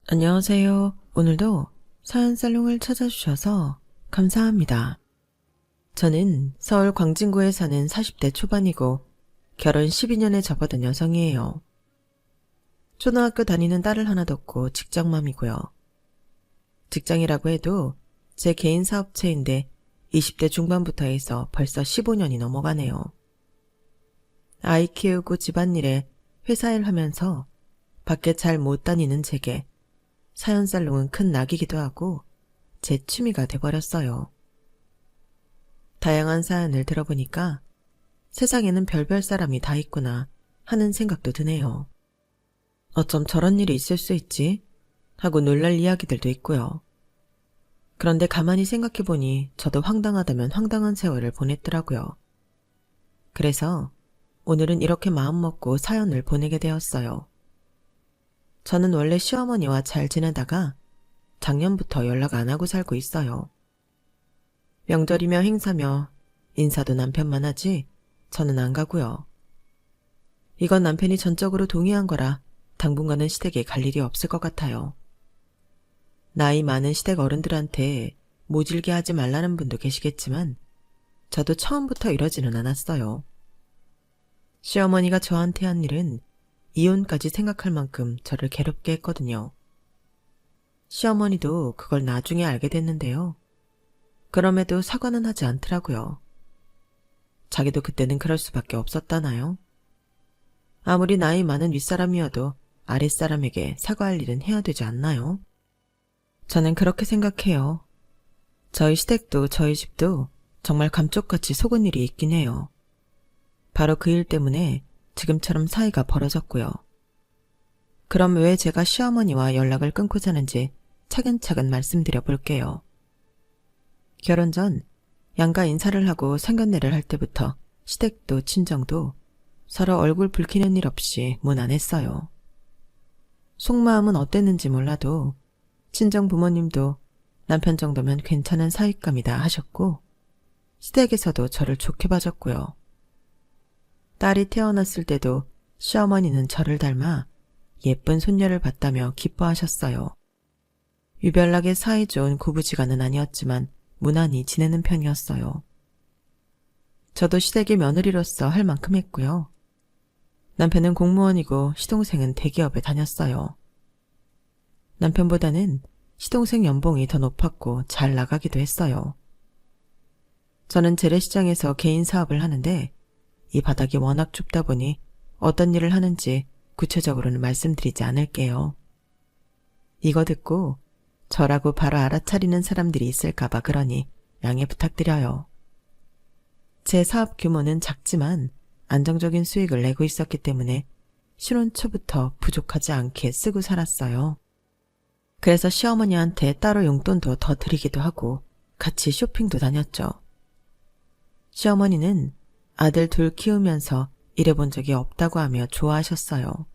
안녕하세요. 오늘도 사연살롱을 찾아주셔서 감사합니다. 저는 서울 광진구에 사는 40대 초반이고 결혼 12년에 접어든 여성이에요. 초등학교 다니는 딸을 하나 뒀고 직장맘이고요. 직장이라고 해도 제 개인 사업체인데 20대 중반부터 해서 벌써 15년이 넘어가네요. 아이 키우고 집안일에 회사 일 하면서 밖에 잘 못 다니는 제게 사연살롱은 큰 낙이기도 하고 제 취미가 돼버렸어요. 다양한 사연을 들어보니까 세상에는 별별 사람이 다 있구나 하는 생각도 드네요. 어쩜 저런 일이 있을 수 있지? 하고 놀랄 이야기들도 있고요. 그런데 가만히 생각해보니 저도 황당하다면 황당한 세월을 보냈더라고요. 그래서 오늘은 이렇게 마음먹고 사연을 보내게 되었어요. 저는 원래 시어머니와 잘 지내다가 작년부터 연락 안 하고 살고 있어요. 명절이며 행사며 인사도 남편만 하지 저는 안 가고요. 이건 남편이 전적으로 동의한 거라 당분간은 시댁에 갈 일이 없을 것 같아요. 나이 많은 시댁 어른들한테 모질게 하지 말라는 분도 계시겠지만 저도 처음부터 이러지는 않았어요. 시어머니가 저한테 한 일은 이혼까지 생각할 만큼 저를 괴롭게 했거든요. 시어머니도 그걸 나중에 알게 됐는데요. 그럼에도 사과는 하지 않더라고요. 자기도 그때는 그럴 수밖에 없었다나요? 아무리 나이 많은 윗사람이어도 아랫사람에게 사과할 일은 해야 되지 않나요? 저는 그렇게 생각해요. 저희 시댁도 저희 집도 정말 감쪽같이 속은 일이 있긴 해요. 바로 그 일 때문에 지금처럼 사이가 벌어졌고요. 그럼 왜 제가 시어머니와 연락을 끊고 사는지 차근차근 말씀드려 볼게요. 결혼 전 양가 인사를 하고 상견례를 할 때부터 시댁도 친정도 서로 얼굴 붉히는 일 없이 무난했어요. 속마음은 어땠는지 몰라도 친정 부모님도 남편 정도면 괜찮은 사윗감이다 하셨고 시댁에서도 저를 좋게 봐줬고요. 딸이 태어났을 때도 시어머니는 저를 닮아 예쁜 손녀를 봤다며 기뻐하셨어요. 유별나게 사이 좋은 고부지간은 아니었지만 무난히 지내는 편이었어요. 저도 시댁의 며느리로서 할 만큼 했고요. 남편은 공무원이고 시동생은 대기업에 다녔어요. 남편보다는 시동생 연봉이 더 높았고 잘 나가기도 했어요. 저는 재래시장에서 개인 사업을 하는데 이 바닥이 워낙 좁다 보니 어떤 일을 하는지 구체적으로는 말씀드리지 않을게요. 이거 듣고 저라고 바로 알아차리는 사람들이 있을까봐 그러니 양해 부탁드려요. 제 사업 규모는 작지만 안정적인 수익을 내고 있었기 때문에 신혼 초부터 부족하지 않게 쓰고 살았어요. 그래서 시어머니한테 따로 용돈도 더 드리기도 하고 같이 쇼핑도 다녔죠. 시어머니는 아들 둘 키우면서 일해본 적이 없다고 하며 좋아하셨어요.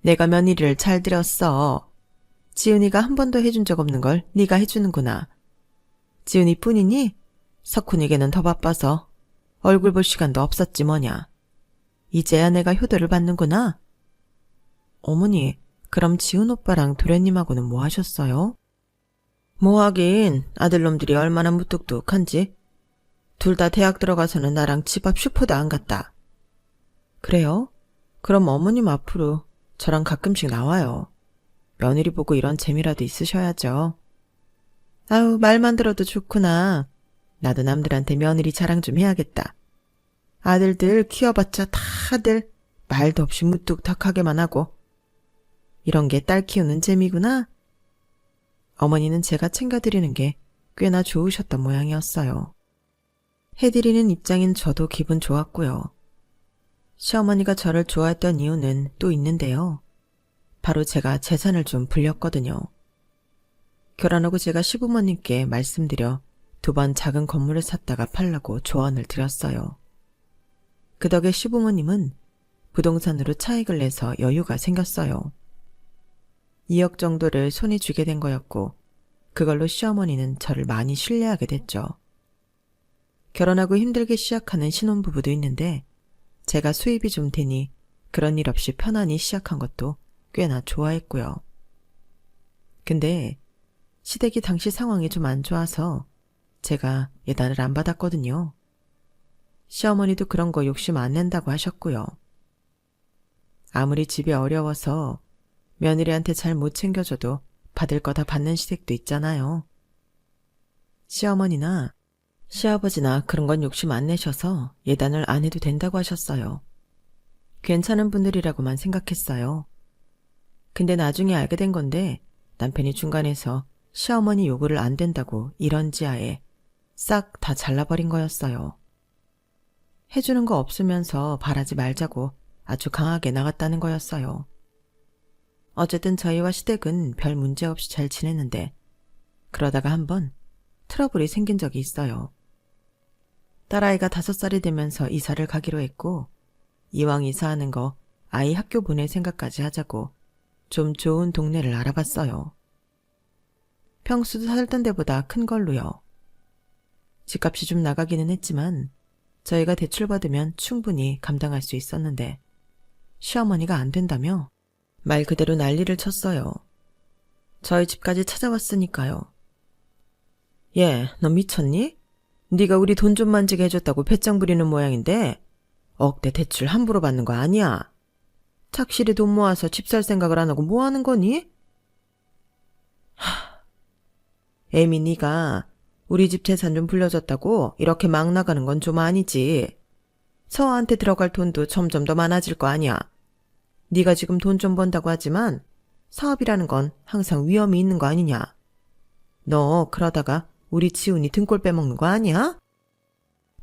내가 며느리를 잘 들였어. 지은이가 한 번도 해준 적 없는 걸 네가 해주는구나. 지은이 뿐이니? 석훈이게는 더 바빠서 얼굴 볼 시간도 없었지 뭐냐. 이제야 내가 효도를 받는구나. 어머니, 그럼 지은 오빠랑 도련님하고는 뭐 하셨어요? 뭐 하긴 아들놈들이 얼마나 무뚝뚝한지. 둘 다 대학 들어가서는 나랑 집 앞 슈퍼도 안 갔다. 그래요? 그럼 어머님 앞으로 저랑 가끔씩 나와요. 며느리 보고 이런 재미라도 있으셔야죠. 아우, 말만 들어도 좋구나. 나도 남들한테 며느리 자랑 좀 해야겠다. 아들들 키워봤자 다들 말도 없이 무뚝뚝하게만 하고. 이런 게 딸 키우는 재미구나. 어머니는 제가 챙겨드리는 게 꽤나 좋으셨던 모양이었어요. 해드리는 입장인 저도 기분 좋았고요. 시어머니가 저를 좋아했던 이유는 또 있는데요. 바로 제가 재산을 좀 불렸거든요. 결혼하고 제가 시부모님께 말씀드려 2번 작은 건물을 샀다가 팔라고 조언을 드렸어요. 그 덕에 시부모님은 부동산으로 차익을 내서 여유가 생겼어요. 2억 정도를 손에 쥐게 된 거였고 그걸로 시어머니는 저를 많이 신뢰하게 됐죠. 결혼하고 힘들게 시작하는 신혼부부도 있는데 제가 수입이 좀 되니 그런 일 없이 편안히 시작한 것도 꽤나 좋아했고요. 근데 시댁이 당시 상황이 좀 안 좋아서 제가 예단을 안 받았거든요. 시어머니도 그런 거 욕심 안 낸다고 하셨고요. 아무리 집이 어려워서 며느리한테 잘 못 챙겨줘도 받을 거 다 받는 시댁도 있잖아요. 시어머니나 시아버지나 그런 건 욕심 안 내셔서 예단을 안 해도 된다고 하셨어요. 괜찮은 분들이라고만 생각했어요. 근데 나중에 알게 된 건데 남편이 중간에서 시어머니 요구를 안 된다고 이런지하에 싹 다 잘라버린 거였어요. 해주는 거 없으면서 바라지 말자고 아주 강하게 나갔다는 거였어요. 어쨌든 저희와 시댁은 별 문제 없이 잘 지냈는데 그러다가 한번 트러블이 생긴 적이 있어요. 딸아이가 5살이 되면서 이사를 가기로 했고 이왕 이사하는 거 아이 학교 보낼 생각까지 하자고 좀 좋은 동네를 알아봤어요. 평수도 살던 데보다 큰 걸로요. 집값이 좀 나가기는 했지만 저희가 대출받으면 충분히 감당할 수 있었는데 시어머니가 안 된다며 말 그대로 난리를 쳤어요. 저희 집까지 찾아왔으니까요. 얘, 너 미쳤니? 네가 우리 돈 좀 만지게 해줬다고 배짱 부리는 모양인데 억대 대출 함부로 받는 거 아니야. 착실히 돈 모아서 집 살 생각을 안 하고 뭐 하는 거니? 애미 네가 우리 집 재산 좀 불려줬다고 이렇게 막 나가는 건 좀 아니지. 서아한테 들어갈 돈도 점점 더 많아질 거 아니야. 네가 지금 돈 좀 번다고 하지만 사업이라는 건 항상 위험이 있는 거 아니냐. 너 그러다가 우리 지훈이 등골 빼먹는 거 아니야?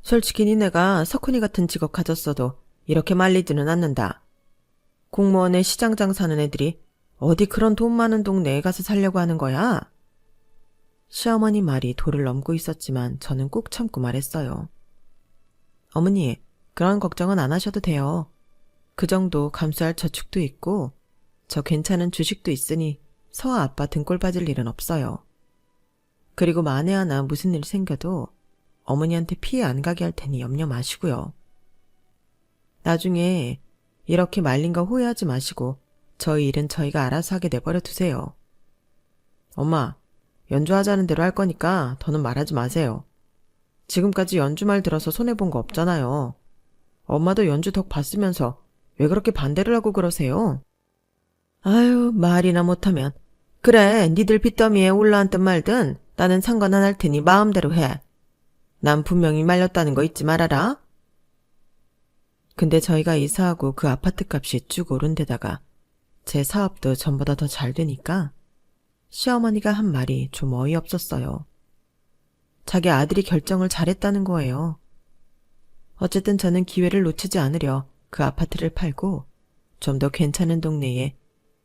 솔직히 니네가 석훈이 같은 직업 가졌어도 이렇게 말리지는 않는다. 공무원에 시장장 사는 애들이 어디 그런 돈 많은 동네에 가서 살려고 하는 거야? 시어머니 말이 도를 넘고 있었지만 저는 꾹 참고 말했어요. 어머니, 그런 걱정은 안 하셔도 돼요. 그 정도 감수할 저축도 있고 저 괜찮은 주식도 있으니 서아 아빠 등골 빠질 일은 없어요. 그리고 만에 하나 무슨 일 생겨도 어머니한테 피해 안 가게 할 테니 염려 마시고요. 나중에 이렇게 말린 거 후회하지 마시고 저희 일은 저희가 알아서 하게 내버려 두세요. 엄마, 연주하자는 대로 할 거니까 더는 말하지 마세요. 지금까지 연주 말 들어서 손해본 거 없잖아요. 엄마도 연주 덕 봤으면서 왜 그렇게 반대를 하고 그러세요? 아유, 말이나 못하면. 그래, 니들 빚더미에 올라앉든 말든 나는 상관 안 할 테니 마음대로 해. 난 분명히 말렸다는 거 잊지 말아라. 근데 저희가 이사하고 그 아파트 값이 쭉 오른 데다가 제 사업도 전보다 더 잘 되니까 시어머니가 한 말이 좀 어이없었어요. 자기 아들이 결정을 잘했다는 거예요. 어쨌든 저는 기회를 놓치지 않으려 그 아파트를 팔고 좀 더 괜찮은 동네에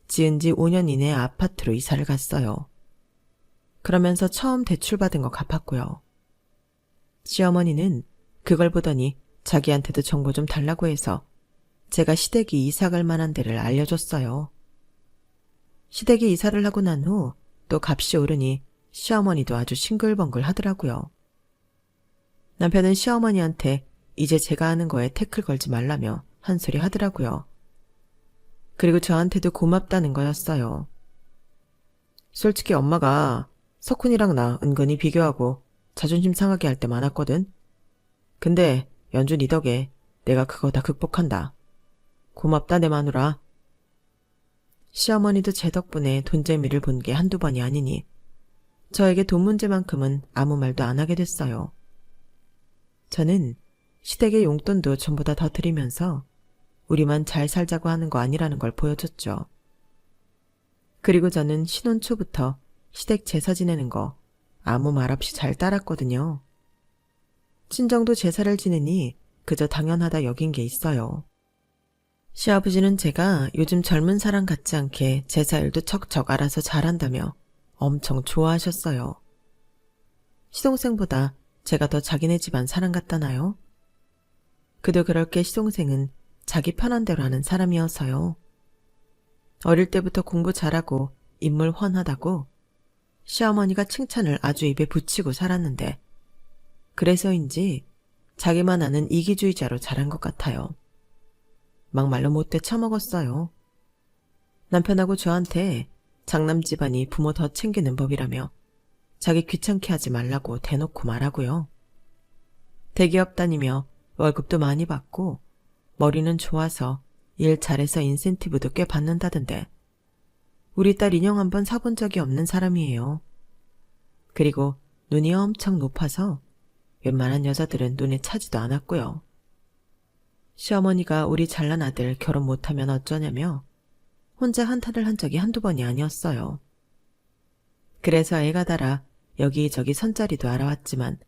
지은 지 5년 이내 아파트로 이사를 갔어요. 그러면서 처음 대출받은 거 갚았고요. 시어머니는 그걸 보더니 자기한테도 정보 좀 달라고 해서 제가 시댁이 이사 갈 만한 데를 알려줬어요. 시댁이 이사를 하고 난 후 또 값이 오르니 시어머니도 아주 싱글벙글 하더라고요. 남편은 시어머니한테 이제 제가 하는 거에 태클 걸지 말라며 한 소리 하더라고요. 그리고 저한테도 고맙다는 거였어요. 솔직히 엄마가 석훈이랑 나 은근히 비교하고 자존심 상하게 할 때 많았거든. 근데 연주 니 덕에 내가 그거 다 극복한다. 고맙다 내 마누라. 시어머니도 제 덕분에 돈 재미를 본 게 한두 번이 아니니 저에게 돈 문제만큼은 아무 말도 안 하게 됐어요. 저는 시댁의 용돈도 전보다 더 드리면서 우리만 잘 살자고 하는 거 아니라는 걸 보여줬죠. 그리고 저는 신혼 초부터 시댁 제사 지내는 거 아무 말 없이 잘 따랐거든요. 친정도 제사를 지내니 그저 당연하다 여긴 게 있어요. 시아버지는 제가 요즘 젊은 사람 같지 않게 제사일도 척척 알아서 잘한다며 엄청 좋아하셨어요. 시동생보다 제가 더 자기네 집안 사람 같다나요? 그도 그럴 게 시동생은 자기 편한 대로 하는 사람이어서요. 어릴 때부터 공부 잘하고 인물 훤하다고 시어머니가 칭찬을 아주 입에 붙이고 살았는데 그래서인지 자기만 아는 이기주의자로 자란 것 같아요. 막말로 못돼 처먹었어요. 남편하고 저한테 장남 집안이 부모 더 챙기는 법이라며 자기 귀찮게 하지 말라고 대놓고 말하고요. 대기업 다니며 월급도 많이 받고 머리는 좋아서 일 잘해서 인센티브도 꽤 받는다던데 우리 딸 인형 한번 사본 적이 없는 사람이에요. 그리고 눈이 엄청 높아서 웬만한 여자들은 눈에 차지도 않았고요. 시어머니가 우리 잘난 아들 결혼 못하면 어쩌냐며 혼자 한탄을 한 적이 한두 번이 아니었어요. 그래서 애가 달아 여기저기 선자리도 알아왔지만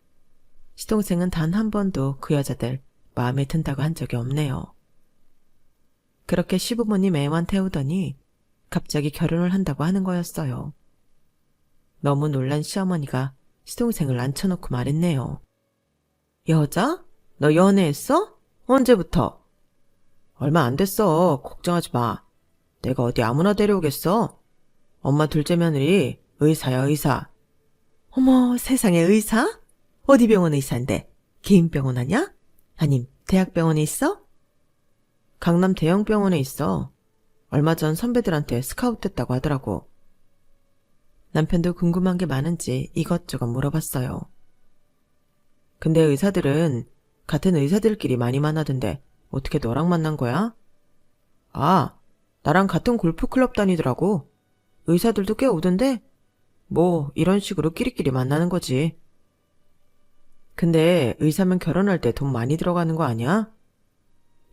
시동생은 단 한 번도 그 여자들 마음에 든다고 한 적이 없네요. 그렇게 시부모님 애만 태우더니 갑자기 결혼을 한다고 하는 거였어요. 너무 놀란 시어머니가 시동생을 앉혀놓고 말했네요. 여자? 너 연애했어? 언제부터? 얼마 안 됐어. 걱정하지 마. 내가 어디 아무나 데려오겠어? 엄마 둘째 며느리 의사야, 의사. 어머, 세상에 의사? 어디 병원 의사인데? 개인병원 하냐? 아님 대학병원에 있어? 강남 대형병원에 있어. 얼마 전 선배들한테 스카우트 됐다고 하더라고. 남편도 궁금한 게 많은지 이것저것 물어봤어요. 근데 의사들은 같은 의사들끼리 많이 만나던데 어떻게 너랑 만난 거야? 아, 나랑 같은 골프클럽 다니더라고. 의사들도 꽤 오던데 뭐 이런 식으로 끼리끼리 만나는 거지. 근데 의사면 결혼할 때 돈 많이 들어가는 거 아니야?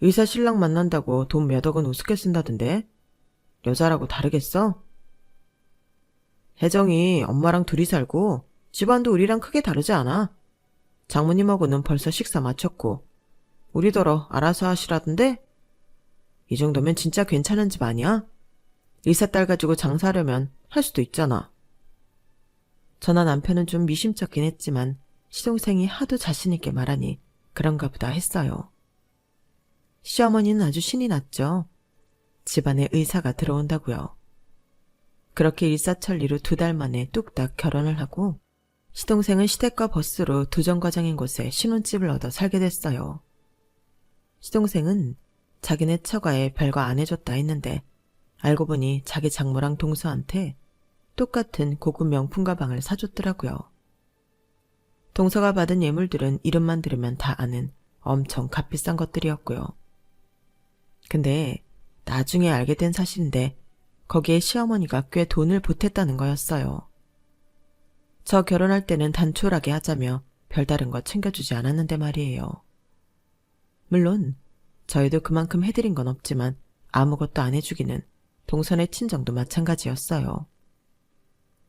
의사 신랑 만난다고 돈 몇 억은 우습게 쓴다던데 여자라고 다르겠어? 혜정이 엄마랑 둘이 살고 집안도 우리랑 크게 다르지 않아. 장모님하고는 벌써 식사 마쳤고 우리더러 알아서 하시라던데? 이 정도면 진짜 괜찮은 집 아니야? 의사 딸 가지고 장사하려면 할 수도 있잖아. 저나 남편은 좀 미심쩍긴 했지만 시동생이 하도 자신있게 말하니 그런가 보다 했어요. 시어머니는 아주 신이 났죠. 집안에 의사가 들어온다고요. 그렇게 일사천리로 2달 만에 뚝딱 결혼을 하고 시동생은 시댁과 버스로 2정거장인 곳에 신혼집을 얻어 살게 됐어요. 시동생은 자기네 처가에 별거 안 해줬다 했는데 알고 보니 자기 장모랑 동서한테 똑같은 고급 명품 가방을 사줬더라고요. 동서가 받은 예물들은 이름만 들으면 다 아는 엄청 값비싼 것들이었고요. 근데 나중에 알게 된 사실인데 거기에 시어머니가 꽤 돈을 보탰다는 거였어요. 저 결혼할 때는 단촐하게 하자며 별다른 거 챙겨주지 않았는데 말이에요. 물론 저희도 그만큼 해드린 건 없지만 아무것도 안 해주기는 동선의 친정도 마찬가지였어요.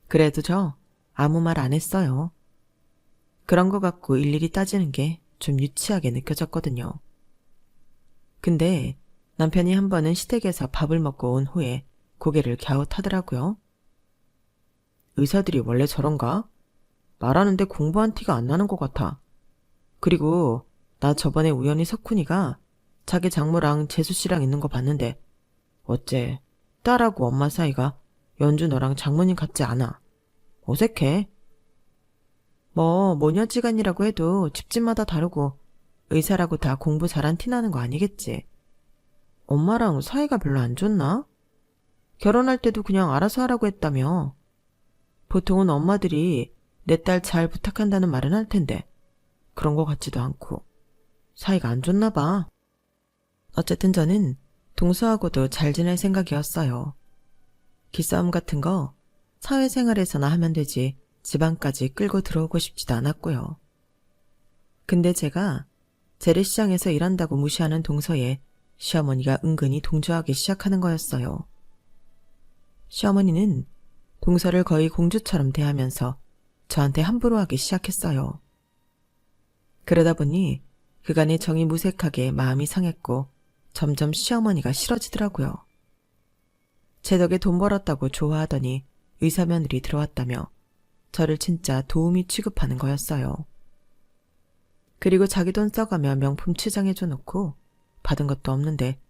그래도 저 아무 말 안 했어요. 그런 거 갖고 일일이 따지는 게 좀 유치하게 느껴졌거든요. 근데 남편이 한 번은 시댁에서 밥을 먹고 온 후에 고개를 갸웃하더라고요. 의사들이 원래 저런가? 말하는데 공부한 티가 안 나는 것 같아. 그리고 나 저번에 우연히 석훈이가 자기 장모랑 재수씨랑 있는 거 봤는데 어째 딸하고 엄마 사이가 연주 너랑 장모님 같지 않아. 어색해. 뭐 모녀지간이라고 해도 집집마다 다르고 의사라고 다 공부 잘한 티 나는 거 아니겠지. 엄마랑 사이가 별로 안 좋나? 결혼할 때도 그냥 알아서 하라고 했다며. 보통은 엄마들이 내 딸 잘 부탁한다는 말은 할 텐데 그런 거 같지도 않고 사이가 안 좋나 봐. 어쨌든 저는 동서하고도 잘 지낼 생각이었어요. 기싸움 같은 거 사회생활에서나 하면 되지 집안까지 끌고 들어오고 싶지도 않았고요. 근데 제가 재래시장에서 일한다고 무시하는 동서에 시어머니가 은근히 동조하기 시작하는 거였어요. 시어머니는 동서를 거의 공주처럼 대하면서 저한테 함부로 하기 시작했어요. 그러다 보니 그간의 정이 무색하게 마음이 상했고 점점 시어머니가 싫어지더라고요. 제 덕에 돈 벌었다고 좋아하더니 의사 며느리 들어왔다며 저를 진짜 도우미 취급하는 거였어요. 그리고 자기 돈 써가며 명품 치장해줘 놓고 받은 것도 없는데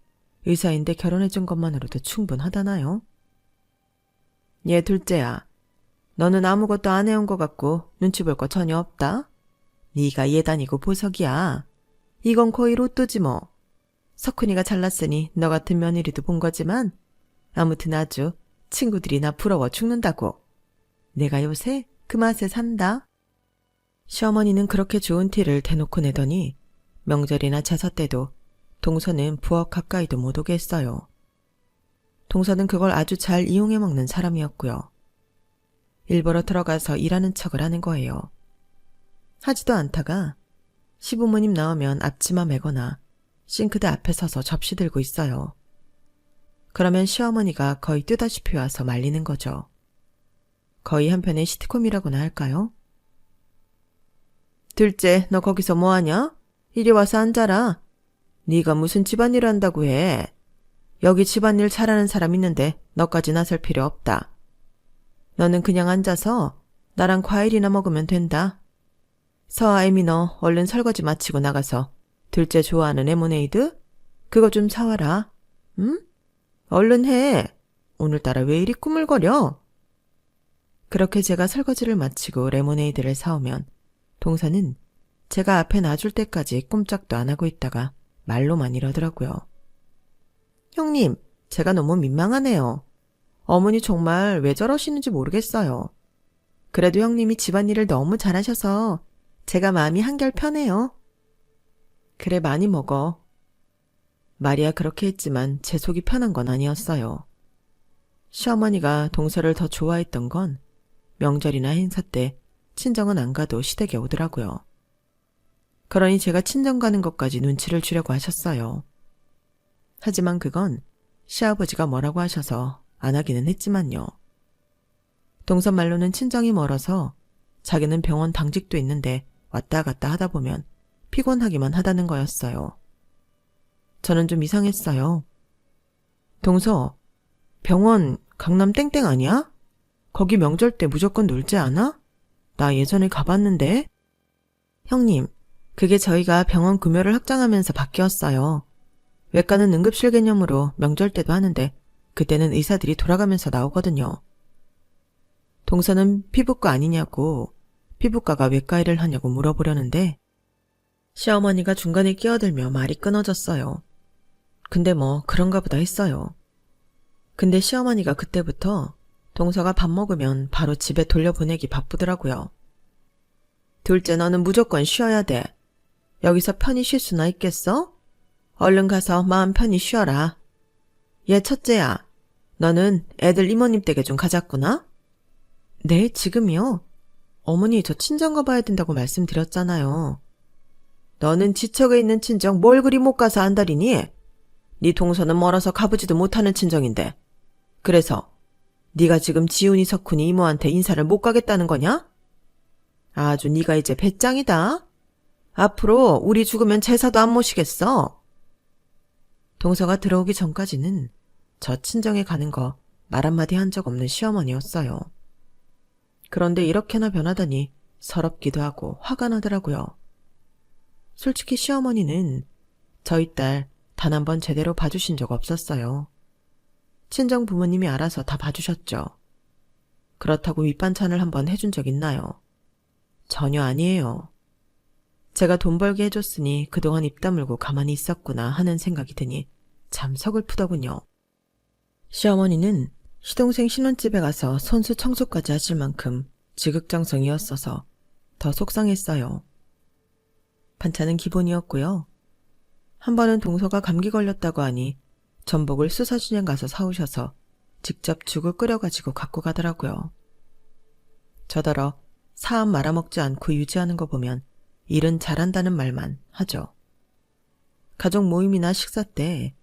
의사인데 결혼해준 것만으로도 충분하다나요? 얘 둘째야, 너는 아무것도 안 해온 것 같고 눈치 볼 거 전혀 없다. 네가 예단이고 보석이야. 이건 거의 로또지 뭐. 석훈이가 잘났으니 너 같은 며느리도 본 거지만 아무튼 아주 친구들이 나 부러워 죽는다고. 내가 요새 그 맛에 산다. 시어머니는 그렇게 좋은 티를 대놓고 내더니 명절이나 제사 때도 동서는 부엌 가까이도 못 오게 했어요. 동서는 그걸 아주 잘 이용해 먹는 사람이었고요. 일부러 들어가서 일하는 척을 하는 거예요. 하지도 않다가 시부모님 나오면 앞치마 매거나 싱크대 앞에 서서 접시 들고 있어요. 그러면 시어머니가 거의 뜨다시피 와서 말리는 거죠. 거의 한편의 시트콤이라고나 할까요? 둘째, 너 거기서 뭐하냐? 이리 와서 앉아라. 네가 무슨 집안일을 한다고 해. 여기 집안일 잘하는 사람 있는데 너까지 나설 필요 없다. 너는 그냥 앉아서 나랑 과일이나 먹으면 된다. 서아이미 너 얼른 설거지 마치고 나가서 둘째 좋아하는 레모네이드? 그거 좀 사와라. 응? 얼른 해. 오늘따라 왜 이리 꾸물거려? 그렇게 제가 설거지를 마치고 레모네이드를 사오면 동서는 제가 앞에 놔줄 때까지 꼼짝도 안 하고 있다가 말로만 이러더라고요. 형님, 제가 너무 민망하네요. 어머니 정말 왜 저러시는지 모르겠어요. 그래도 형님이 집안일을 너무 잘하셔서 제가 마음이 한결 편해요. 그래, 많이 먹어. 말이야 그렇게 했지만 제 속이 편한 건 아니었어요. 시어머니가 동서를 더 좋아했던 건 명절이나 행사 때 친정은 안 가도 시댁에 오더라고요. 그러니 제가 친정 가는 것까지 눈치를 주려고 하셨어요. 하지만 그건 시아버지가 뭐라고 하셔서 안 하기는 했지만요. 동서 말로는 친정이 멀어서 자기는 병원 당직도 있는데 왔다 갔다 하다 보면 피곤하기만 하다는 거였어요. 저는 좀 이상했어요. 동서, 병원 강남 땡땡 아니야? 거기 명절 때 무조건 놀지 않아? 나 예전에 가봤는데. 형님, 그게 저희가 병원 금요를 확장하면서 바뀌었어요. 외과는 응급실 개념으로 명절 때도 하는데 그때는 의사들이 돌아가면서 나오거든요. 동서는 피부과 아니냐고 피부과가 외과 일을 하냐고 물어보려는데 시어머니가 중간에 끼어들며 말이 끊어졌어요. 근데 뭐 그런가 보다 했어요. 근데 시어머니가 그때부터 동서가 밥 먹으면 바로 집에 돌려보내기 바쁘더라고요. 둘째, 너는 무조건 쉬어야 돼. 여기서 편히 쉴 수나 있겠어? 얼른 가서 마음 편히 쉬어라. 얘 첫째야, 너는 애들 이모님 댁에 좀 가자꾸나? 네, 지금이요. 어머니, 저 친정 가봐야 된다고 말씀드렸잖아요. 너는 지척에 있는 친정 뭘 그리 못 가서 안달이니? 네 동서는 멀어서 가보지도 못하는 친정인데. 그래서 네가 지금 지훈이 석훈이 이모한테 인사를 못 가겠다는 거냐? 아주 네가 이제 배짱이다. 앞으로 우리 죽으면 제사도 안 모시겠어. 동서가 들어오기 전까지는 저 친정에 가는 거 말 한마디 한 적 없는 시어머니였어요. 그런데 이렇게나 변하다니 서럽기도 하고 화가 나더라고요. 솔직히 시어머니는 저희 딸 단 한 번 제대로 봐주신 적 없었어요. 친정 부모님이 알아서 다 봐주셨죠. 그렇다고 밑반찬을 한번 해준 적 있나요? 전혀 아니에요. 제가 돈 벌게 해줬으니 그동안 입 다물고 가만히 있었구나 하는 생각이 드니 참 서글프더군요. 시어머니는 시동생 신혼집에 가서 손수 청소까지 하실 만큼 지극정성이었어서 더 속상했어요. 반찬은 기본이었고요. 한 번은 동서가 감기 걸렸다고 하니 전복을 수사시장 가서 사오셔서 직접 죽을 끓여가지고 갖고 가더라고요. 저더러 사업 말아먹지 않고 유지하는 거 보면 일은 잘한다는 말만 하죠. 가족 모임이나 식사 때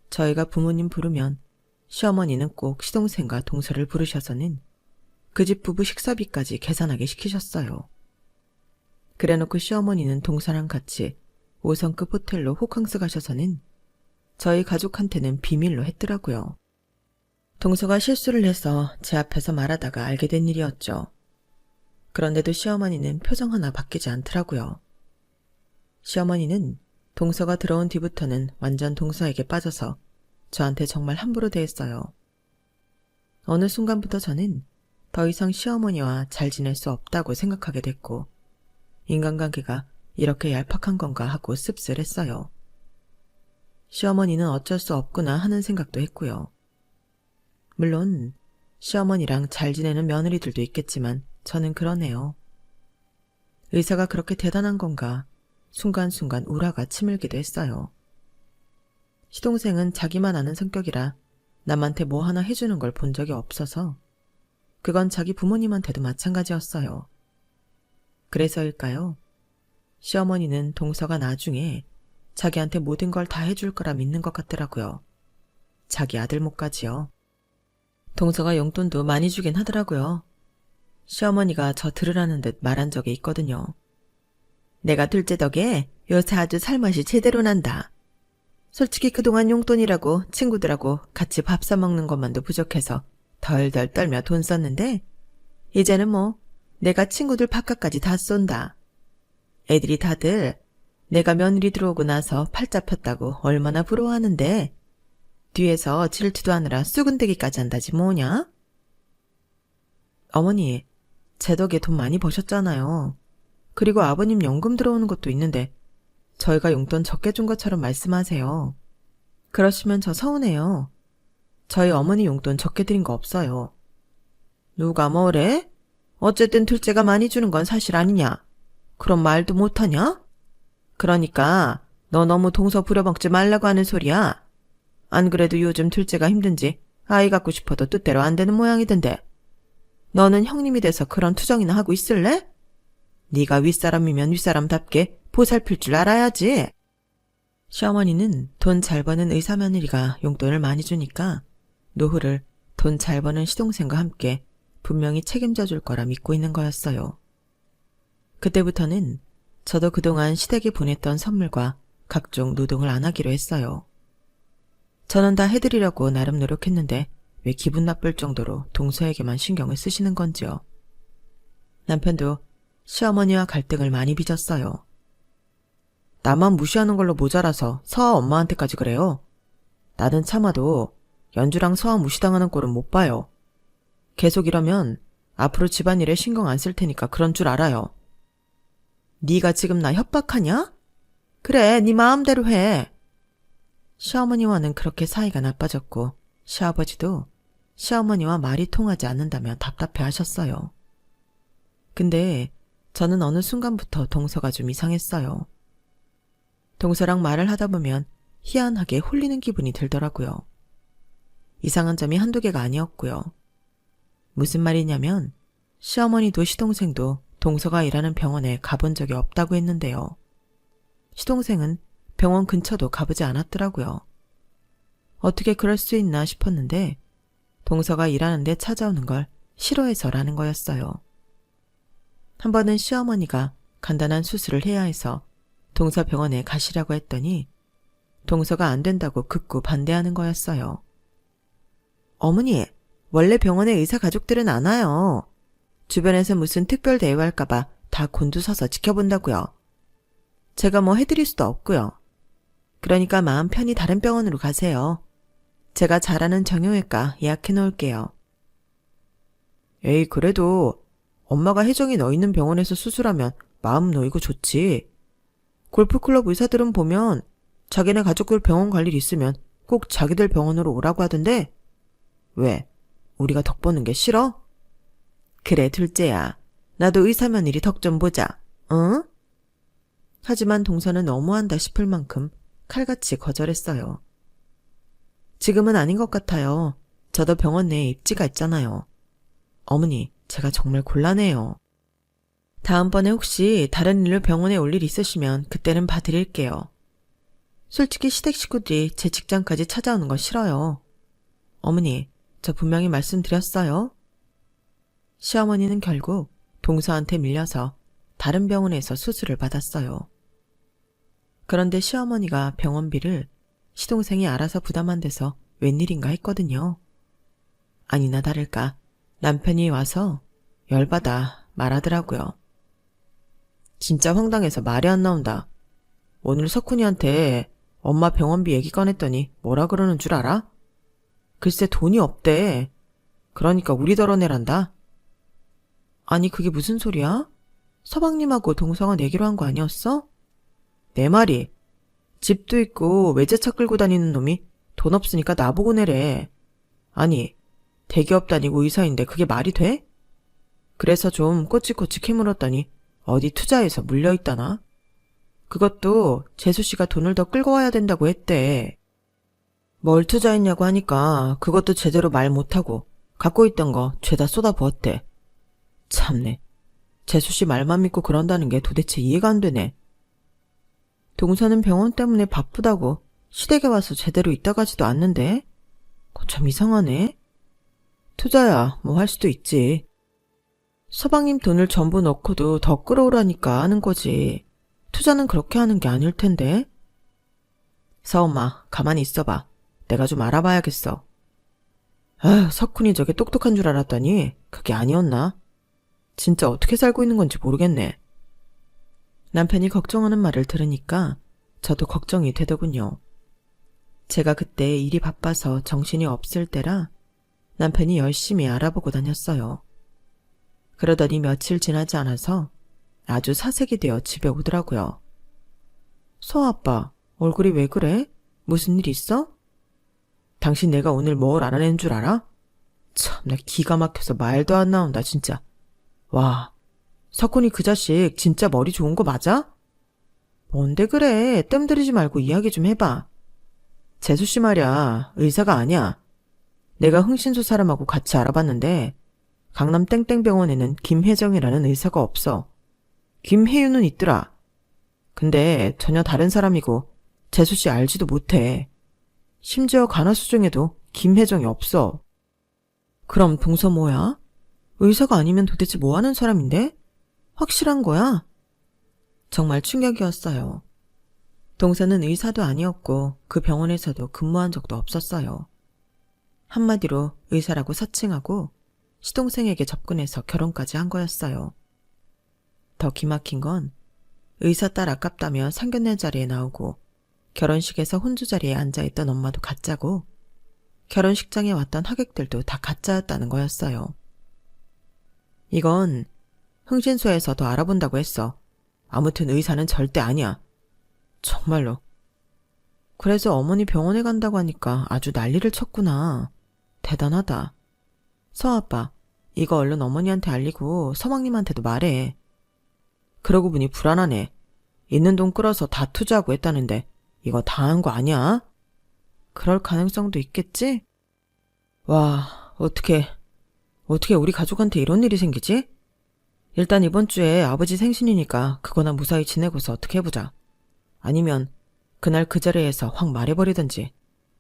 저희가 부모님 부르면 시어머니는 꼭 시동생과 동서를 부르셔서는 그 집 부부 식사비까지 계산하게 시키셨어요. 그래놓고 시어머니는 동서랑 같이 5성급 호텔로 호캉스 가셔서는 저희 가족한테는 비밀로 했더라고요. 동서가 실수를 해서 제 앞에서 말하다가 알게 된 일이었죠. 그런데도 시어머니는 표정 하나 바뀌지 않더라고요. 시어머니는 동서가 들어온 뒤부터는 완전 동서에게 빠져서 저한테 정말 함부로 대했어요. 어느 순간부터 저는 더 이상 시어머니와 잘 지낼 수 없다고 생각하게 됐고 인간관계가 이렇게 얄팍한 건가 하고 씁쓸했어요. 시어머니는 어쩔 수 없구나 하는 생각도 했고요. 물론 시어머니랑 잘 지내는 며느리들도 있겠지만 저는 그러네요. 의사가 그렇게 대단한 건가 순간순간 우라가 치밀기도 했어요. 시동생은 자기만 아는 성격이라 남한테 뭐 하나 해주는 걸 본 적이 없어서 그건 자기 부모님한테도 마찬가지였어요. 그래서일까요? 시어머니는 동서가 나중에 자기한테 모든 걸 다 해줄 거라 믿는 것 같더라고요. 자기 아들 몫까지요. 동서가 용돈도 많이 주긴 하더라고요. 시어머니가 저 들으라는 듯 말한 적이 있거든요. 내가 둘째 덕에 요새 아주 살맛이 제대로 난다. 솔직히 그동안 용돈이라고 친구들하고 같이 밥 사먹는 것만도 부족해서 덜덜 떨며 돈 썼는데 이제는 뭐 내가 친구들 밥값까지 다 쏜다. 애들이 다들 내가 며느리 들어오고 나서 팔자 폈다고 얼마나 부러워하는데 뒤에서 질투도 하느라 쑥은대기까지 한다지 뭐냐? 어머니, 제 덕에 돈 많이 버셨잖아요. 그리고 아버님 연금 들어오는 것도 있는데 저희가 용돈 적게 준 것처럼 말씀하세요. 그러시면 저 서운해요. 저희 어머니 용돈 적게 드린 거 없어요. 누가 뭐래? 어쨌든 둘째가 많이 주는 건 사실 아니냐? 그런 말도 못하냐? 그러니까 너 너무 동서 부려먹지 말라고 하는 소리야. 안 그래도 요즘 둘째가 힘든지 아이 갖고 싶어도 뜻대로 안 되는 모양이던데. 너는 형님이 돼서 그런 투정이나 하고 있을래? 네가 윗사람이면 윗사람답게 보살필 줄 알아야지. 시어머니는 돈 잘 버는 의사 며느리가 용돈을 많이 주니까 노후를 돈 잘 버는 시동생과 함께 분명히 책임져 줄 거라 믿고 있는 거였어요. 그때부터는 저도 그동안 시댁에 보냈던 선물과 각종 노동을 안 하기로 했어요. 저는 다 해드리려고 나름 노력했는데 왜 기분 나쁠 정도로 동서에게만 신경을 쓰시는 건지요. 남편도 시어머니와 갈등을 많이 빚었어요. 나만 무시하는 걸로 모자라서 서아 엄마한테까지 그래요. 나는 참아도 연주랑 서아 무시당하는 꼴은 못 봐요. 계속 이러면 앞으로 집안일에 신경 안 쓸 테니까 그런 줄 알아요. 네가 지금 나 협박하냐? 그래, 네 마음대로 해. 시어머니와는 그렇게 사이가 나빠졌고 시아버지도 시어머니와 말이 통하지 않는다며 답답해 하셨어요. 근데 저는 어느 순간부터 동서가 좀 이상했어요. 동서랑 말을 하다 보면 희한하게 홀리는 기분이 들더라고요. 이상한 점이 한두 개가 아니었고요. 무슨 말이냐면 시어머니도 시동생도 동서가 일하는 병원에 가본 적이 없다고 했는데요. 시동생은 병원 근처도 가보지 않았더라고요. 어떻게 그럴 수 있나 싶었는데 동서가 일하는데 찾아오는 걸 싫어해서라는 거였어요. 한 번은 시어머니가 간단한 수술을 해야 해서 동서 병원에 가시라고 했더니 동서가 안 된다고 극구 반대하는 거였어요. 어머니, 원래 병원에 의사 가족들은 안 와요. 주변에서 무슨 특별 대우할까봐 다 곤두서서 지켜본다고요. 제가 뭐 해드릴 수도 없고요. 그러니까 마음 편히 다른 병원으로 가세요. 제가 잘 아는 정형외과 예약해 놓을게요. 에이, 그래도 엄마가 혜정이 너 있는 병원에서 수술하면 마음 놓이고 좋지. 골프클럽 의사들은 보면 자기네 가족들 병원 갈 일 있으면 꼭 자기들 병원으로 오라고 하던데 왜? 우리가 덕 보는 게 싫어? 그래, 둘째야. 나도 의사 며느리 덕 좀 보자. 응? 하지만 동서는 너무한다 싶을 만큼 칼같이 거절했어요. 지금은 아닌 것 같아요. 저도 병원 내에 입지가 있잖아요. 어머니, 제가 정말 곤란해요. 다음번에 혹시 다른 일로 병원에 올 일 있으시면 그때는 봐드릴게요. 솔직히 시댁 식구들이 제 직장까지 찾아오는 거 싫어요. 어머니, 저 분명히 말씀드렸어요. 시어머니는 결국 동서한테 밀려서 다른 병원에서 수술을 받았어요. 그런데 시어머니가 병원비를 시동생이 알아서 부담한 데서 웬일인가 했거든요. 아니나 다를까 남편이 와서 열받아 말하더라고요. 진짜 황당해서 말이 안 나온다. 오늘 석훈이한테 엄마 병원비 얘기 꺼냈더니 뭐라 그러는 줄 알아? 글쎄 돈이 없대. 그러니까 우리 덜어내란다. 아니 그게 무슨 소리야? 서방님하고 동서가 내기로 한 거 아니었어? 내 말이 집도 있고 외제차 끌고 다니는 놈이 돈 없으니까 나보고 내래. 아니 대기업 다니고 의사인데 그게 말이 돼? 그래서 좀 꼬치꼬치 캐물었더니 어디 투자해서 물려있다나? 그것도 재수씨가 돈을 더 끌고 와야 된다고 했대. 뭘 투자했냐고 하니까 그것도 제대로 말 못하고 갖고 있던 거 죄다 쏟아부었대. 참네. 재수씨 말만 믿고 그런다는 게 도대체 이해가 안 되네. 동서는 병원 때문에 바쁘다고 시댁에 와서 제대로 있다 가지도 않는데? 그거 참 이상하네. 투자야 뭐 할 수도 있지. 서방님 돈을 전부 넣고도 더 끌어오라니까 하는 거지. 투자는 그렇게 하는 게 아닐 텐데. 서엄마 가만히 있어봐. 내가 좀 알아봐야겠어. 아휴, 석훈이 저게 똑똑한 줄 알았더니 그게 아니었나? 진짜 어떻게 살고 있는 건지 모르겠네. 남편이 걱정하는 말을 들으니까 저도 걱정이 되더군요. 제가 그때 일이 바빠서 정신이 없을 때라 남편이 열심히 알아보고 다녔어요. 그러더니 며칠 지나지 않아서 아주 사색이 되어 집에 오더라고요. 서아빠, 얼굴이 왜 그래? 무슨 일 있어? 당신 내가 오늘 뭘 알아낸 줄 알아? 참, 나 기가 막혀서 말도 안 나온다, 진짜. 와, 석훈이 그 자식 진짜 머리 좋은 거 맞아? 뭔데 그래? 뜸 들이지 말고 이야기 좀 해봐. 재수씨 말이야, 의사가 아니야. 내가 흥신소 사람하고 같이 알아봤는데 강남 땡땡병원에는 김혜정이라는 의사가 없어. 김혜윤은 있더라. 근데 전혀 다른 사람이고 재수씨 알지도 못해. 심지어 간호수 중에도 김혜정이 없어. 그럼 동서 뭐야? 의사가 아니면 도대체 뭐하는 사람인데? 확실한 거야? 정말 충격이었어요. 동서는 의사도 아니었고 그 병원에서도 근무한 적도 없었어요. 한마디로 의사라고 사칭하고 시동생에게 접근해서 결혼까지 한 거였어요. 더 기막힌 건 의사 딸 아깝다며 상견례 자리에 나오고 결혼식에서 혼주 자리에 앉아있던 엄마도 가짜고 결혼식장에 왔던 하객들도 다 가짜였다는 거였어요. 이건 흥신소에서 더 알아본다고 했어. 아무튼 의사는 절대 아니야. 정말로. 그래서 어머니 병원에 간다고 하니까 아주 난리를 쳤구나. 대단하다. 서아빠, 이거 얼른 어머니한테 알리고 서방님한테도 말해. 그러고 보니 불안하네. 있는 돈 끌어서 다 투자하고 했다는데 이거 다 한 거 아니야? 그럴 가능성도 있겠지? 와, 어떻게 우리 가족한테 이런 일이 생기지? 일단 이번 주에 아버지 생신이니까 그거나 무사히 지내고서 어떻게 해보자. 아니면 그날 그 자리에서 확 말해버리든지.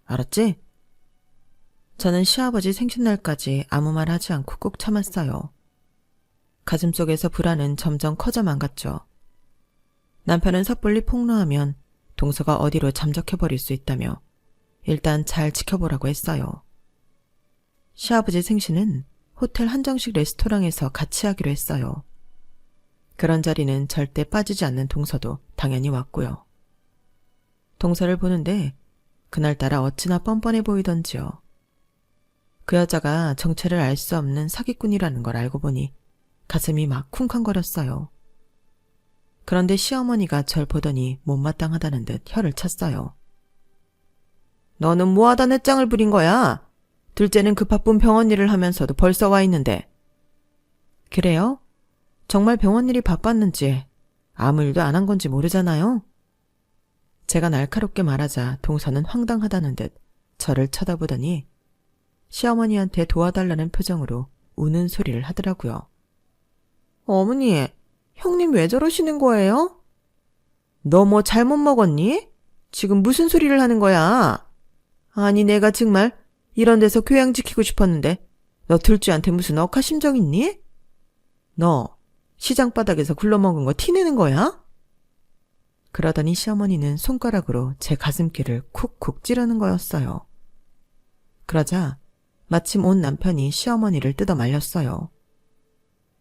알았지? 저는 시아버지 생신날까지 아무 말 하지 않고 꾹 참았어요. 가슴속에서 불안은 점점 커져만 갔죠. 남편은 섣불리 폭로하면 동서가 어디로 잠적해버릴 수 있다며 일단 잘 지켜보라고 했어요. 시아버지 생신은 호텔 한정식 레스토랑에서 같이 하기로 했어요. 그런 자리는 절대 빠지지 않는 동서도 당연히 왔고요. 동서를 보는데 그날따라 어찌나 뻔뻔해 보이던지요. 그 여자가 정체를 알 수 없는 사기꾼이라는 걸 알고 보니 가슴이 막 쿵쾅거렸어요. 그런데 시어머니가 절 보더니 못마땅하다는 듯 혀를 찼어요. 너는 뭐하다 넷장을 부린 거야? 둘째는 그 바쁜 병원 일을 하면서도 벌써 와 있는데. 그래요? 정말 병원 일이 바빴는지 아무 일도 안 한 건지 모르잖아요? 제가 날카롭게 말하자 동서는 황당하다는 듯 저를 쳐다보더니 시어머니한테 도와달라는 표정으로 우는 소리를 하더라고요. 어머니, 형님 왜 저러시는 거예요? 너 뭐 잘못 먹었니? 지금 무슨 소리를 하는 거야? 아니 내가 정말 이런 데서 교양 지키고 싶었는데 너 둘째한테 무슨 억하심정 있니? 너 시장 바닥에서 굴러먹은 거 티내는 거야? 그러더니 시어머니는 손가락으로 제 가슴길을 쿡쿡 찌르는 거였어요. 그러자 마침 온 남편이 시어머니를 뜯어 말렸어요.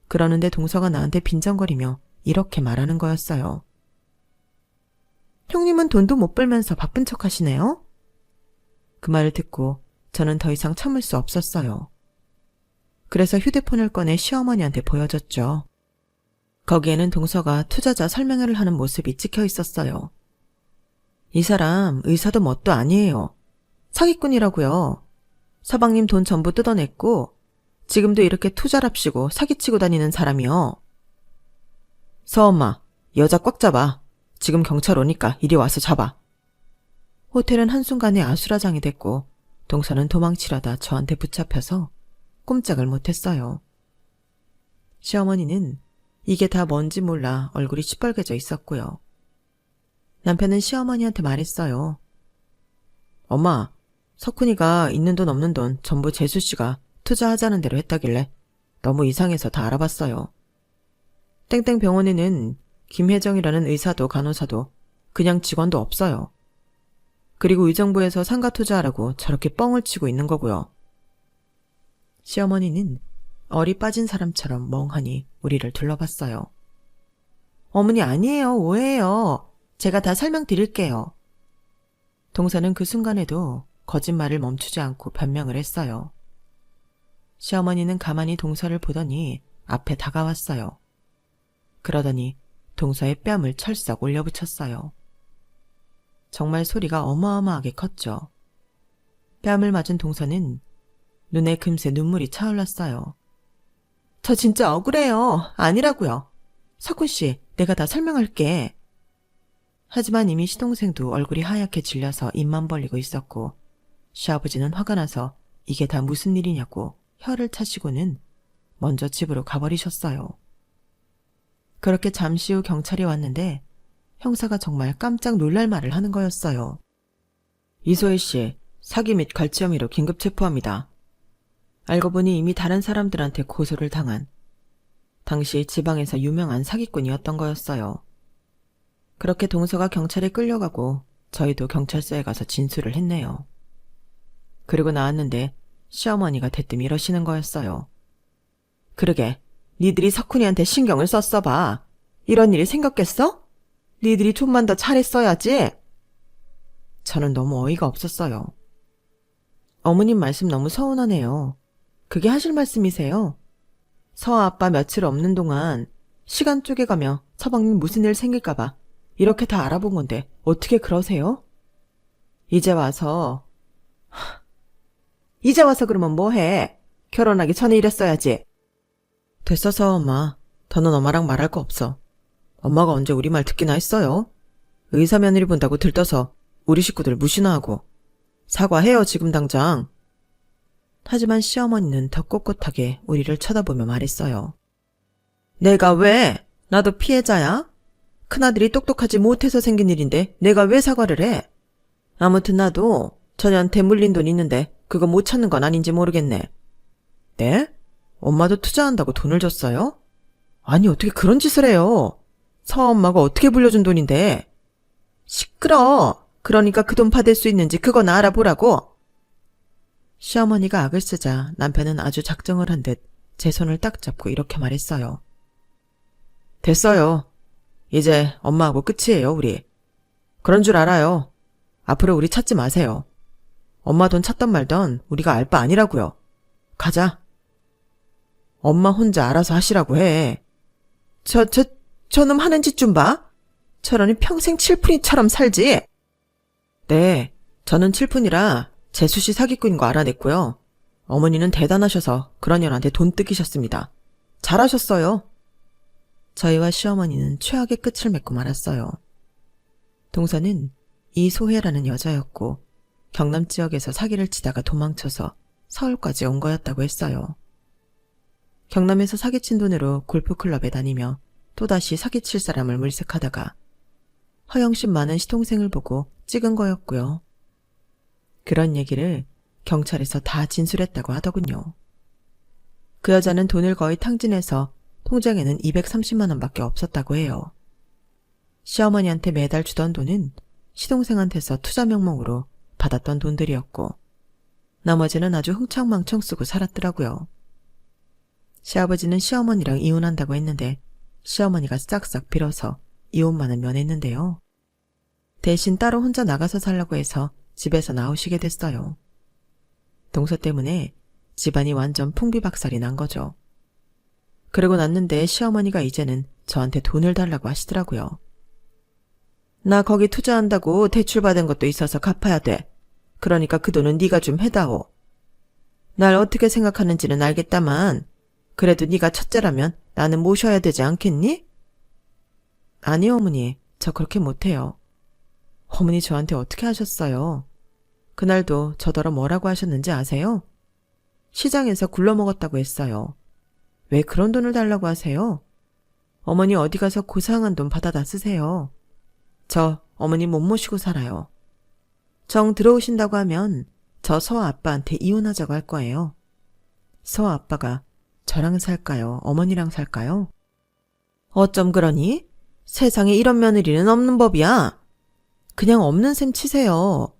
그러는데 동서가 나한테 빈정거리며 이렇게 말하는 거였어요. 형님은 돈도 못 벌면서 바쁜 척 하시네요? 그 말을 듣고 저는 더 이상 참을 수 없었어요. 그래서 휴대폰을 꺼내 시어머니한테 보여줬죠. 거기에는 동서가 투자자 설명회를 하는 모습이 찍혀 있었어요. 이 사람 의사도 뭣도 아니에요. 사기꾼이라고요. 서방님 돈 전부 뜯어냈고 지금도 이렇게 투자랍시고 사기치고 다니는 사람이요. 서엄마, 여자 꽉 잡아. 지금 경찰 오니까 이리 와서 잡아. 호텔은 한순간에 아수라장이 됐고 동서는 도망치려다 저한테 붙잡혀서 꼼짝을 못했어요. 시어머니는 이게 다 뭔지 몰라 얼굴이 시뻘개져 있었고요. 남편은 시어머니한테 말했어요. 엄마, 석훈이가 있는 돈 없는 돈 전부 재수씨가 투자하자는 대로 했다길래 너무 이상해서 다 알아봤어요. 땡땡 병원에는 김혜정이라는 의사도 간호사도 그냥 직원도 없어요. 그리고 의정부에서 상가 투자하라고 저렇게 뻥을 치고 있는 거고요. 시어머니는 얼이 빠진 사람처럼 멍하니 우리를 둘러봤어요. 어머니 아니에요. 오해예요. 제가 다 설명드릴게요. 동서는 그 순간에도 거짓말을 멈추지 않고 변명을 했어요. 시어머니는 가만히 동서를 보더니 앞에 다가왔어요. 그러더니 동서의 뺨을 철썩 올려붙였어요. 정말 소리가 어마어마하게 컸죠. 뺨을 맞은 동서는 눈에 금세 눈물이 차올랐어요. 저 진짜 억울해요. 아니라고요. 석훈씨, 내가 다 설명할게. 하지만 이미 시동생도 얼굴이 하얗게 질려서 입만 벌리고 있었고 시아버지는 화가 나서 이게 다 무슨 일이냐고 혀를 차시고는 먼저 집으로 가버리셨어요. 그렇게 잠시 후 경찰이 왔는데 형사가 정말 깜짝 놀랄 말을 하는 거였어요. 이소혜 씨, 사기 및 갈취 혐의로 긴급 체포합니다. 알고 보니 이미 다른 사람들한테 고소를 당한 당시 지방에서 유명한 사기꾼이었던 거였어요. 그렇게 동서가 경찰에 끌려가고 저희도 경찰서에 가서 진술을 했네요. 그리고 나왔는데 시어머니가 대뜸 이러시는 거였어요. 그러게, 니들이 석훈이한테 신경을 썼어 봐. 이런 일이 생겼겠어? 니들이 좀만 더 잘했어야지. 저는 너무 어이가 없었어요. 어머님 말씀 너무 서운하네요. 그게 하실 말씀이세요? 서아 아빠 며칠 없는 동안 시간 쪼개가며 서방님 무슨 일 생길까봐 이렇게 다 알아본 건데 어떻게 그러세요? 이제 와서 그러면 뭐해? 결혼하기 전에 이랬어야지. 됐어서 엄마. 더는 엄마랑 말할 거 없어. 엄마가 언제 우리 말 듣기나 했어요? 의사 며느리 본다고 들떠서 우리 식구들 무시나 하고. 사과해요 지금 당장. 하지만 시어머니는 더 꼿꼿하게 우리를 쳐다보며 말했어요. 내가 왜? 나도 피해자야? 큰아들이 똑똑하지 못해서 생긴 일인데 내가 왜 사과를 해? 아무튼 나도 전혀한테 물린 돈 있는데 그거 못 찾는 건 아닌지 모르겠네. 네? 엄마도 투자한다고 돈을 줬어요? 아니 어떻게 그런 짓을 해요? 서엄마가 어떻게 불려준 돈인데? 시끄러. 그러니까 그 돈 받을 수 있는지 그건 알아보라고. 시어머니가 악을 쓰자 남편은 아주 작정을 한 듯 제 손을 딱 잡고 이렇게 말했어요. 됐어요. 이제 엄마하고 끝이에요 우리. 그런 줄 알아요. 앞으로 우리 찾지 마세요. 엄마 돈 찾던 말던 우리가 알 바 아니라고요. 가자. 엄마 혼자 알아서 하시라고 해. 저놈 하는 짓 좀 봐. 저러니 평생 칠푼이처럼 살지. 네, 저는 칠푼이라 재수씨 사기꾼인 거 알아냈고요. 어머니는 대단하셔서 그런 년한테 돈 뜯기셨습니다. 잘하셨어요. 저희와 시어머니는 최악의 끝을 맺고 말았어요. 동서는 이소혜라는 여자였고 경남 지역에서 사기를 치다가 도망쳐서 서울까지 온 거였다고 했어요. 경남에서 사기친 돈으로 골프클럽에 다니며 또다시 사기칠 사람을 물색하다가 허영심 많은 시동생을 보고 찍은 거였고요. 그런 얘기를 경찰에서 다 진술했다고 하더군요. 그 여자는 돈을 거의 탕진해서 통장에는 230만 원밖에 없었다고 해요. 시어머니한테 매달 주던 돈은 시동생한테서 투자 명목으로 받았던 돈들이었고 나머지는 아주 흥청망청 쓰고 살았더라고요. 시아버지는 시어머니랑 이혼한다고 했는데 시어머니가 싹싹 빌어서 이혼만은 면했는데요. 대신 따로 혼자 나가서 살라고 해서 집에서 나오시게 됐어요. 동서 때문에 집안이 완전 풍비박살이 난 거죠. 그러고 났는데 시어머니가 이제는 저한테 돈을 달라고 하시더라고요. 나 거기 투자한다고 대출받은 것도 있어서 갚아야 돼. 그러니까 그 돈은 네가 좀 해다오. 날 어떻게 생각하는지는 알겠다만 그래도 네가 첫째라면 나는 모셔야 되지 않겠니? 아니요, 어머니. 저 그렇게 못해요. 어머니 저한테 어떻게 하셨어요? 그날도 저더러 뭐라고 하셨는지 아세요? 시장에서 굴러먹었다고 했어요. 왜 그런 돈을 달라고 하세요? 어머니 어디 가서 고상한 돈 받아다 쓰세요. 저 어머니 못 모시고 살아요. 정 들어오신다고 하면 저 서아 아빠한테 이혼하자고 할 거예요. 서아 아빠가 저랑 살까요? 어머니랑 살까요? 어쩜 그러니? 세상에 이런 며느리는 없는 법이야. 그냥 없는 셈 치세요.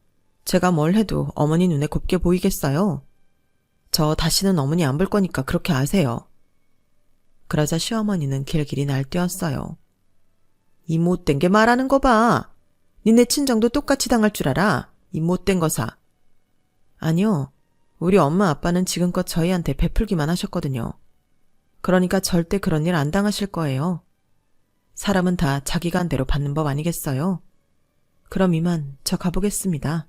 제가 뭘 해도 어머니 눈에 곱게 보이겠어요. 저 다시는 어머니 안 볼 거니까 그렇게 아세요. 그러자 시어머니는 길길이 날뛰었어요. 이 못된 게 말하는 거 봐. 니네 친정도 똑같이 당할 줄 알아. 이 못된 거사. 아니요. 우리 엄마 아빠는 지금껏 저희한테 베풀기만 하셨거든요. 그러니까 절대 그런 일 안 당하실 거예요. 사람은 다 자기가 한 대로 받는 법 아니겠어요? 그럼 이만 저 가보겠습니다.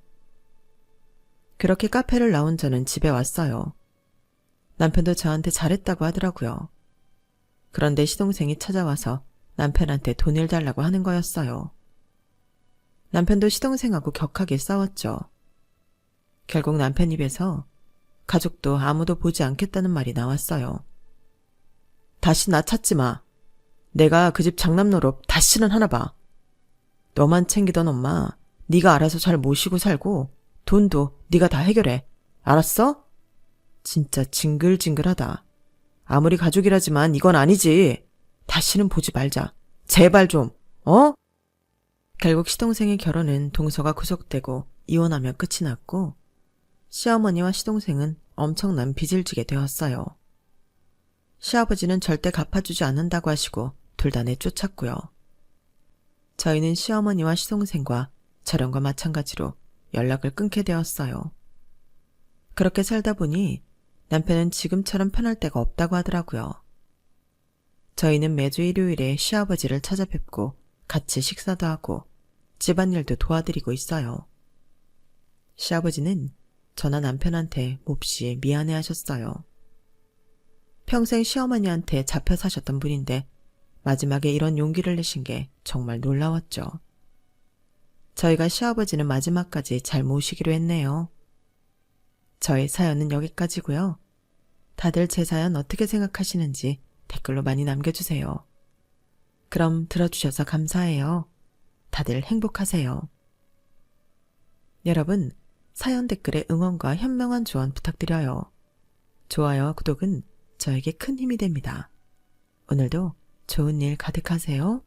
그렇게 카페를 나온 저는 집에 왔어요. 남편도 저한테 잘했다고 하더라고요. 그런데 시동생이 찾아와서 남편한테 돈을 달라고 하는 거였어요. 남편도 시동생하고 격하게 싸웠죠. 결국 남편 입에서 가족도 아무도 보지 않겠다는 말이 나왔어요. 다시 나 찾지 마. 내가 그 집 장남 노릇 다시는 하나 봐. 너만 챙기던 엄마 네가 알아서 잘 모시고 살고 돈도 네가 다 해결해. 알았어? 진짜 징글징글하다. 아무리 가족이라지만 이건 아니지. 다시는 보지 말자. 제발 좀. 어? 결국 시동생의 결혼은 동서가 구속되고 이혼하며 끝이 났고 시어머니와 시동생은 엄청난 빚을 지게 되었어요. 시아버지는 절대 갚아주지 않는다고 하시고 둘 다 내쫓았고요. 저희는 시어머니와 시동생과 저령과 마찬가지로 연락을 끊게 되었어요. 그렇게 살다 보니 남편은 지금처럼 편할 데가 없다고 하더라고요. 저희는 매주 일요일에 시아버지를 찾아뵙고 같이 식사도 하고 집안일도 도와드리고 있어요. 시아버지는 저나 남편한테 몹시 미안해하셨어요. 평생 시어머니한테 잡혀 사셨던 분인데 마지막에 이런 용기를 내신 게 정말 놀라웠죠. 저희가 시아버지는 마지막까지 잘 모시기로 했네요. 저의 사연은 여기까지고요. 다들 제 사연 어떻게 생각하시는지 댓글로 많이 남겨주세요. 그럼 들어주셔서 감사해요. 다들 행복하세요. 여러분, 사연 댓글에 응원과 현명한 조언 부탁드려요. 좋아요와 구독은 저에게 큰 힘이 됩니다. 오늘도 좋은 일 가득하세요.